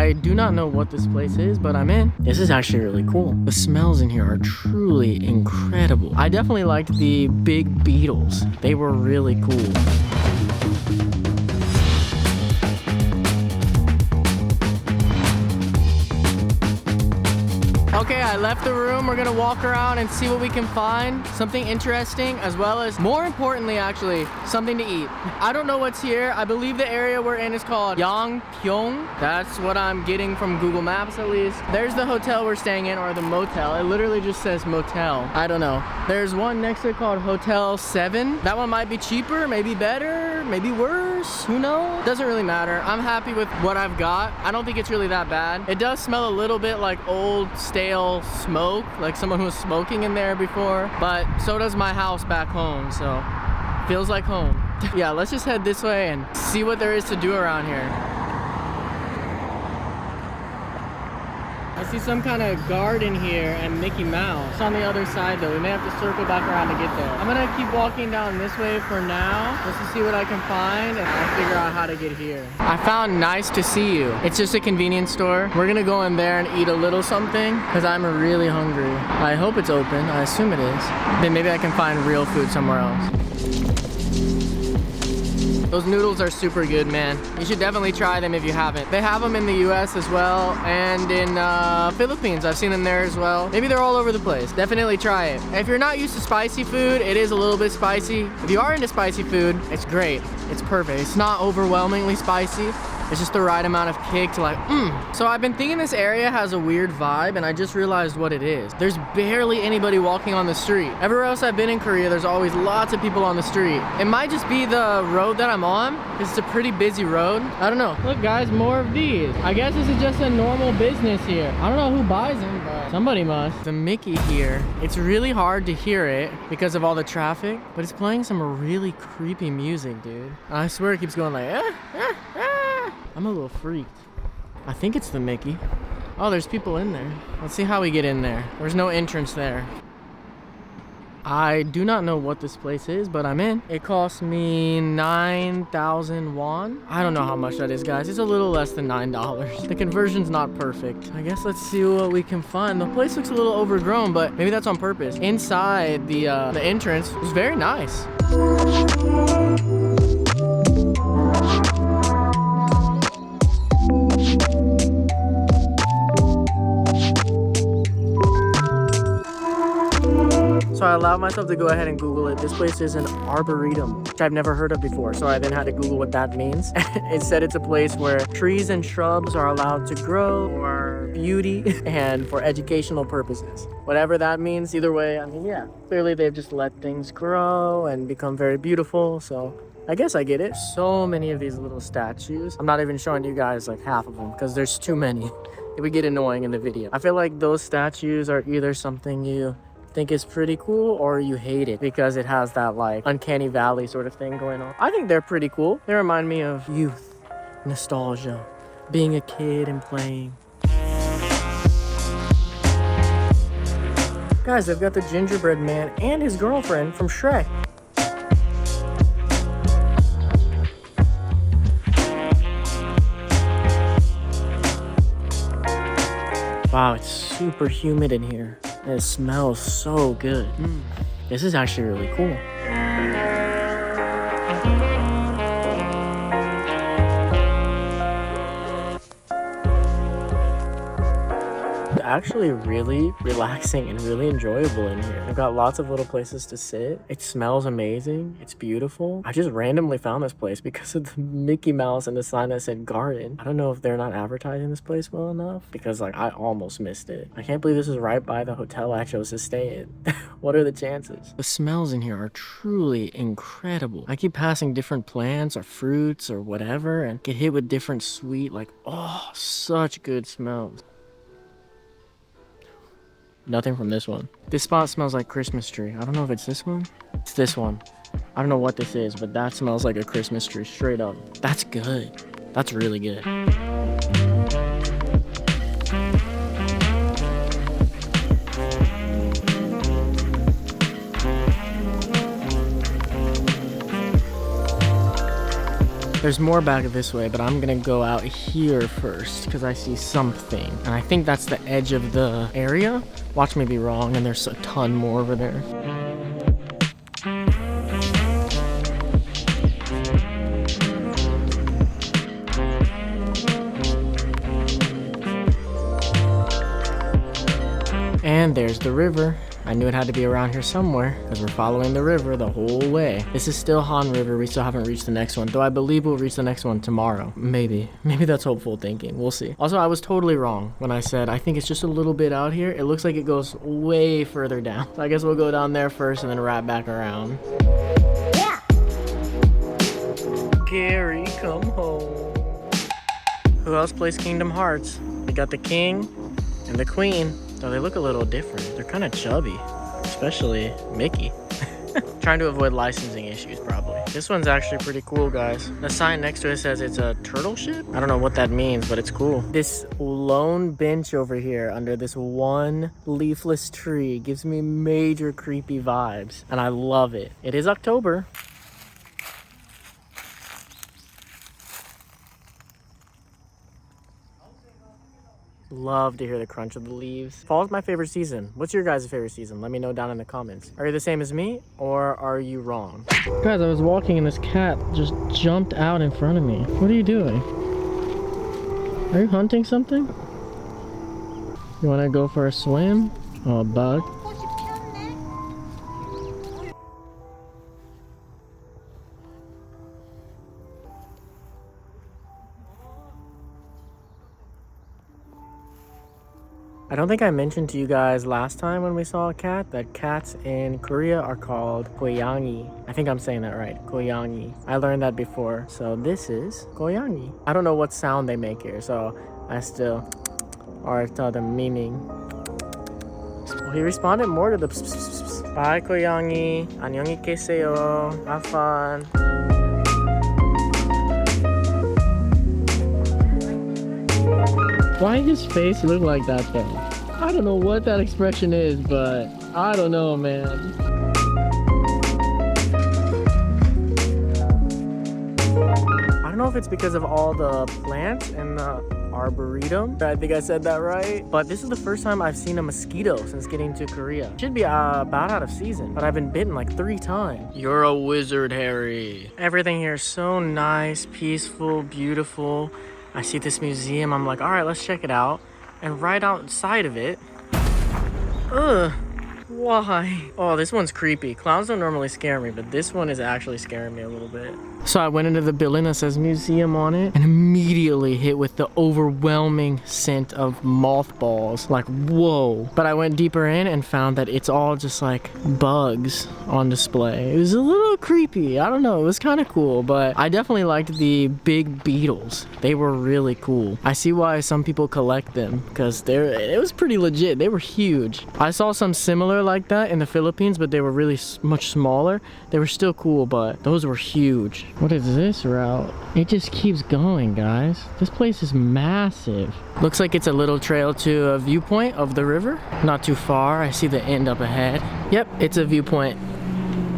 I do not know what this place is, but I'm in. This is actually really cool. The smells in here are truly incredible. I definitely liked the big beetles. They were really cool. Okay, I left the room. We're gonna walk around and see what we can find. Something interesting, as well as, more importantly actually, something to eat. I don't know what's here. I believe the area we're in is called Yangpyeong. That's what I'm getting from Google Maps at least. There's the hotel we're staying in, or the motel. It literally just says motel. I don't know. There's one next to it called Hotel 7. That one might be cheaper, maybe better, maybe worse. Who knows? Doesn't really matter. I'm happy with what I've got. I don't think it's really that bad. It does smell a little bit like old, stale smoke, like someone who was smoking in there before, but so does my house back home, so feels like home. Yeah, let's just head this way and see what there is to do around here. I see some kind of garden here and Mickey Mouse. It's on the other side though. We may have to circle back around to get there. I'm gonna keep walking down this way for now just to see what I can find, and I'll figure out how to get here. I found Nice to See You. It's just a convenience store. We're gonna go in there and eat a little something because I'm really hungry. I hope it's open. I assume it is. Then maybe I can find real food somewhere else. Those noodles are super good, man. You should definitely try them if you haven't. They have them in the US as well, and in Philippines. I've seen them there as well. Maybe they're all over the place. Definitely try it. If you're not used to spicy food, it is a little bit spicy. If you are into spicy food, it's great. It's perfect. It's not overwhelmingly spicy. It's just the right amount of kick to like, So I've been thinking this area has a weird vibe, and I just realized what it is. There's barely anybody walking on the street. Everywhere else I've been in Korea, there's always lots of people on the street. It might just be the road that I'm on, because it's a pretty busy road. I don't know. Look guys, more of these. I guess this is just a normal business here. I don't know who buys them, but somebody must. The Mickey here, it's really hard to hear it because of all the traffic, but it's playing some really creepy music, dude. I swear it keeps going like, I'm a little freaked. I think it's the Mickey. Oh, there's people in there. Let's see how we get in there. There's no entrance there. I do not know what this place is, but I'm in. It cost me 9,000 won. I don't know how much that is, guys. It's a little less than $9. The conversion's not perfect. I guess let's see what we can find. The place looks a little overgrown, but maybe that's on purpose. Inside, the entrance was very nice. So I allowed myself to go ahead and Google it. This place is an arboretum, which I've never heard of before. So I then had to Google what that means. It said it's a place where trees and shrubs are allowed to grow for beauty and for educational purposes. Whatever that means, either way, I mean, yeah. Clearly they've just let things grow and become very beautiful. So I guess I get it. So many of these little statues. I'm not even showing you guys like half of them because there's too many. It would get annoying in the video. I feel like those statues are either something you think is pretty cool or you hate it because it has that like uncanny valley sort of thing going on. I think they're pretty cool. They remind me of youth, nostalgia, being a kid and playing. Guys, they've got the gingerbread man and his girlfriend from Shrek. Wow, it's super humid in here. It smells so good. This is actually really cool. Actually really relaxing and really enjoyable in here. I've got lots of little places to sit. It smells amazing. It's beautiful. I just randomly found this place because of the Mickey Mouse and the sign that said garden. I don't know if they're not advertising this place well enough because like I almost missed it. I can't believe this is right by the hotel I chose to stay in. What are the chances? The smells in here are truly incredible. I keep passing different plants or fruits or whatever and get hit with different sweet, like, oh, such good smells. Nothing from this one. This spot smells like Christmas tree. I don't know if it's this one. It's this one. I don't know what this is, but that smells like a Christmas tree, straight up. That's good. That's really good. There's more back this way, but I'm gonna go out here first because I see something. And I think that's the edge of the area. Watch me be wrong, and there's a ton more over there. And there's the river. I knew it had to be around here somewhere because we're following the river the whole way. This is still Han River. We still haven't reached the next one, though I believe we'll reach the next one tomorrow. Maybe that's hopeful thinking. We'll see. Also, I was totally wrong when I said I think it's just a little bit out here. It looks like it goes way further down. So I guess we'll go down there first and then wrap back around. Yeah. Gary, come home. Who else plays Kingdom Hearts? We got the king and the queen. So they look a little different. They're kind of chubby, especially Mickey. Trying to avoid licensing issues, probably. This one's actually pretty cool, guys. The sign next to it says it's a turtle ship. I don't know what that means, but it's cool. This lone bench over here under this one leafless tree gives me major creepy vibes, and I love it. It is October. Love to hear the crunch of the leaves. Fall is my favorite season. What's your guys' favorite season? Let me know down in the comments. Are you the same as me, or are you wrong? Guys, I was walking and this cat just jumped out in front of me. What are you doing? Are you hunting something? You wanna go for a swim? Oh, a bug. I don't think I mentioned to you guys last time when we saw a cat that cats in Korea are called goyangi. I think I'm saying that right, goyangi. I learned that before. So this is goyangi. I don't know what sound they make here, so I still tell them meaning. Well, he responded more to the pss, pss, pss. Bye goyangi. 안녕히 계세요. Have fun. Why does his face look like that though? I don't know what that expression is, but I don't know, man. I don't know if it's because of all the plants in the Arboretum. I think I said that right. But this is the first time I've seen a mosquito since getting to Korea. Should be about out of season, but I've been bitten like 3 times. You're a wizard, Harry. Everything here is so nice, peaceful, beautiful. I see this museum, I'm like, all right, let's check it out. And right outside of it, ugh, why? Oh, this one's creepy. Clowns don't normally scare me, but this one is actually scaring me a little bit. So I went into the building that says museum on it and immediately hit with the overwhelming scent of mothballs. Like, whoa. But I went deeper in and found that it's all just like bugs on display. It was a little creepy. I don't know. It was kind of cool, but I definitely liked the big beetles. They were really cool. I see why some people collect them because it was pretty legit. They were huge. I saw some similar like that in the Philippines, but they were really much smaller. They were still cool, but those were huge. What is this route? It just keeps going, guys. This place is massive. Looks like it's a little trail to a viewpoint of the river. Not too far. I see the end up ahead. Yep, it's a viewpoint.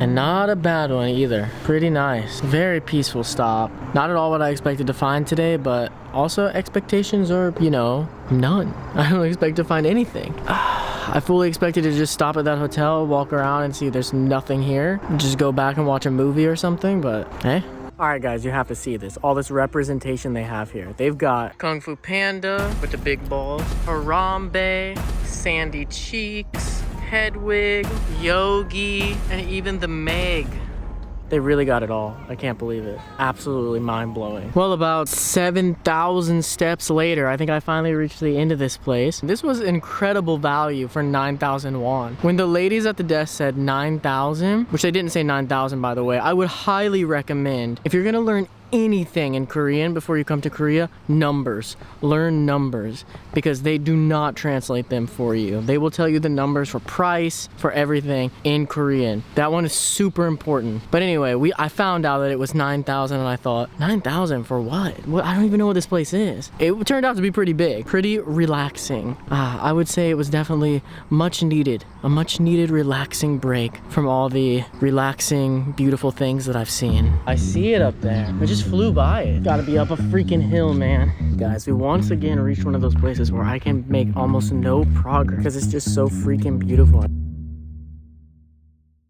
And not a bad one either. Pretty nice. Very peaceful stop. Not at all what I expected to find today, but also expectations are, you know, none. I don't expect to find anything. I fully expected to just stop at that hotel, walk around and see there's nothing here. Just go back and watch a movie or something, but hey. All right, guys, you have to see this. All this representation they have here. They've got Kung Fu Panda with the big balls, Harambe, Sandy Cheeks, Hedwig, Yogi, and even the Meg. They really got it all. I can't believe it. Absolutely mind-blowing. Well, about 7,000 steps later, I think I finally reached the end of this place. This was incredible value for 9,000 won. When the ladies at the desk said 9,000, which they didn't say 9,000 by the way, I would highly recommend, if you're gonna learn anything in Korean before you come to Korea, numbers. Learn numbers because they do not translate them for you. They will tell you the numbers for price, for everything in Korean. That one is super important. But anyway, I found out that it was 9,000 and I thought, 9,000 for what? I don't even know what this place is. It turned out to be pretty big, pretty relaxing. I would say it was definitely much needed, a much needed relaxing break from all the relaxing, beautiful things that I've seen. I see it up there. just flew by it. Gotta be up a freaking hill, man. Guys, we once again reached one of those places where I can make almost no progress because it's just so freaking beautiful.